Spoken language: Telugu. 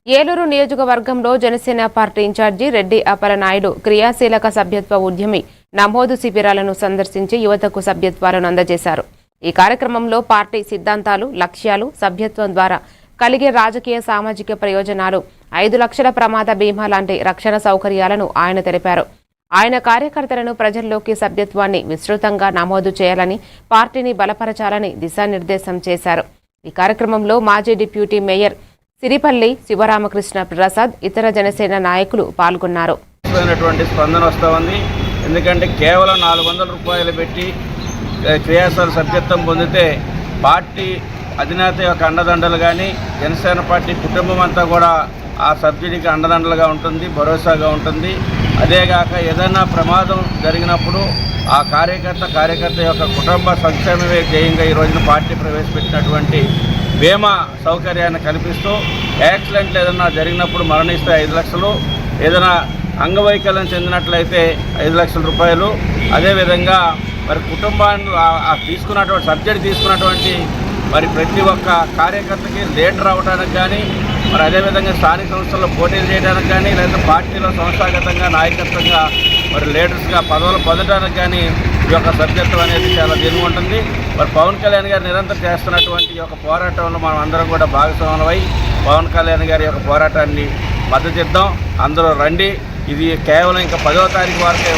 ఏలూరు నియోజకవర్గంలో జనసేన పార్టీ ఇన్ఛార్జి రెడ్డి అప్పలనాయుడు క్రియాశీలక సభ్యత్వ ఉద్యమి నమోదు శిబిరాలను సందర్శించి యువతకు సభ్యత్వాలను అందజేశారు. ఈ కార్యక్రమంలో పార్టీ సిద్ధాంతాలు, లక్ష్యాలు, సభ్యత్వం ద్వారా కలిగే రాజకీయ సామాజిక ప్రయోజనాలు, 5 లక్షల ప్రమాద బీమా లాంటి రక్షణ సౌకర్యాలను ఆయన తెలిపారు. ఆయన కార్యకర్తలను ప్రజల్లోకి సభ్యత్వాన్ని విస్తృతంగా నమోదు చేయాలని, పార్టీని బలపరచాలని దిశానిర్దేశం చేశారు. ఈ కార్యక్రమంలో మాజీ డిప్యూటీ మేయర్ సిరిపల్లి శివరామకృష్ణ ప్రసాద్, ఇతర జనసేన నాయకులు పాల్గొన్నారు. స్పందన వస్తూ ఉంది. ఎందుకంటే కేవలం 400 రూపాయలు పెట్టి క్రియాశీల సభ్యత్వం పొందితే పార్టీ అధినేత యొక్క అండదండలు కానీ, జనసేన పార్టీ కుటుంబం అంతా కూడా ఆ సబ్సిడీకి అండదండలుగా ఉంటుంది, భరోసాగా ఉంటుంది. అదేగాక ఏదైనా ప్రమాదం జరిగినప్పుడు ఆ కార్యకర్త యొక్క కుటుంబ సంక్షేమమే ధ్యేయంగా ఈ రోజున పార్టీ ప్రవేశపెట్టినటువంటి బీమా సౌకర్యాన్ని కల్పిస్తూ యాక్సిడెంట్లు ఏదైనా జరిగినప్పుడు మరణిస్తే 5 లక్షలు, ఏదైనా అంగవైకల్యం చెందినట్లయితే 5 లక్షల రూపాయలు. అదేవిధంగా మరి కుటుంబాన్ని తీసుకున్నటువంటి సబ్సిడీ తీసుకున్నటువంటి మరి ప్రతి ఒక్క కార్యకర్తకి లీడర్ అవ్వడానికి కానీ, మరి అదేవిధంగా స్థానిక సంస్థల్లో పోటీలు చేయడానికి కానీ, లేదా పార్టీలో సంస్థాగతంగా నాయకత్వంగా మరి లీడర్స్గా పదవులు పొందడానికి కానీ ఈ యొక్క సభ్యత్వం అనేది చాలా దిగువ ఉంటుంది. మరి పవన్ కళ్యాణ్ గారు నిరంతరం చేస్తున్నటువంటి ఈ యొక్క పోరాటంలో మనం అందరం కూడా భాగస్వాములమై పవన్ కళ్యాణ్ గారి యొక్క పోరాటాన్ని మద్దతిద్దాం. అందరూ రండి. ఇది కేవలం ఇంకా 10వ తారీఖు వరకే